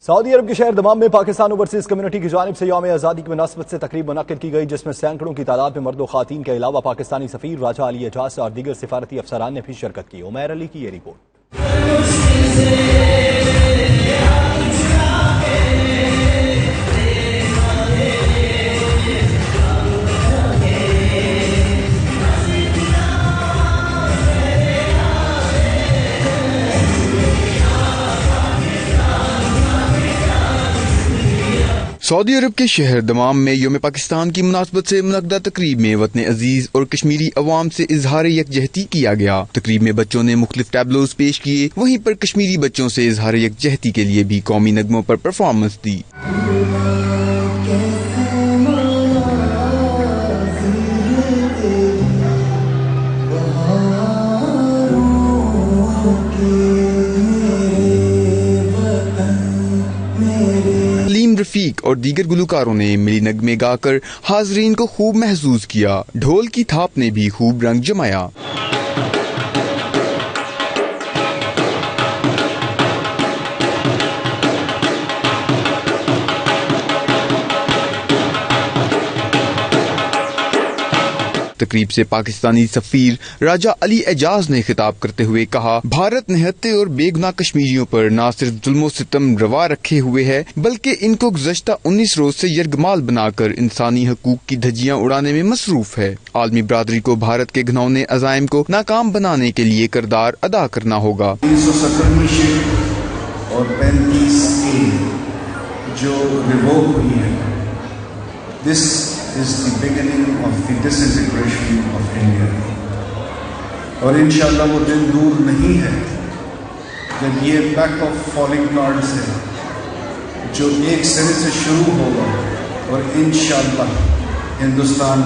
سعودی عرب کے شہر دمام میں پاکستان اوورسیز کمیونٹی کی جانب سے یوم آزادی کی مناسبت سے تقریب منعقد کی گئی، جس میں سینکڑوں کی تعداد میں مرد و خواتین کے علاوہ پاکستانی سفیر راجہ علی اعجاز اور دیگر سفارتی افسران نے بھی شرکت کی۔ عمیر علی کی یہ رپورٹ۔ سعودی عرب کے شہر دمام میں یوم پاکستان کی مناسبت سے منعقدہ تقریب میں وطن عزیز اور کشمیری عوام سے اظہار یکجہتی کیا گیا۔ تقریب میں بچوں نے مختلف ٹیبلوز پیش کیے، وہیں پر کشمیری بچوں سے اظہار یکجہتی کے لیے بھی قومی نغموں پر پرفارمنس دی۔ رفیق اور دیگر گلوکاروں نے ملی نغمے گا کر حاضرین کو خوب محظوظ کیا۔ ڈھول کی تھاپ نے بھی خوب رنگ جمایا۔ تقریب سے پاکستانی سفیر راجہ علی اعجاز نے خطاب کرتے ہوئے کہا، بھارت نہتے اور بے گناہ کشمیریوں پر نہ صرف ظلم و ستم روا رکھے ہوئے ہے، بلکہ ان کو گزشتہ 19 روز سے یرغمال بنا کر انسانی حقوق کی دھجیاں اڑانے میں مصروف ہے۔ عالمی برادری کو بھارت کے گھنونے عزائم کو ناکام بنانے کے لیے کردار ادا کرنا ہوگا۔ 397 اور 35A جو ریووک ہوئی ہے، This is the beginning of the disintegration of India. اور انشاءاللہ وہ دن دور نہیں ہے جب یہ پیک آف فالنگ کارڈز ہے جو ایک سرے سے شروع ہوگا اور انشاءاللہ ہندوستان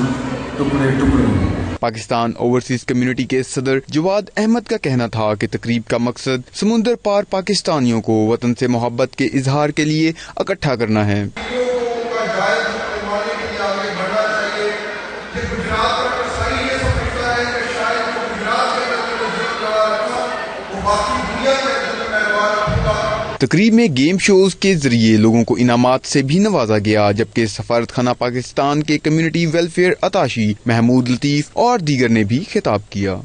ٹکڑے ٹکڑے ہوگا۔ پاکستان اوورسیز کمیونٹی کے صدر جواد احمد کا کہنا تھا کہ تقریب کا مقصد سمندر پار پاکستانیوں کو وطن سے محبت کے اظہار کے لیے اکٹھا کرنا ہے۔ تقریب میں گیم شوز کے ذریعے لوگوں کو انعامات سے بھی نوازا گیا، جبکہ سفارت خانہ پاکستان کے کمیونٹی ویلفیئر اتاشی محمود لطیف اور دیگر نے بھی خطاب کیا۔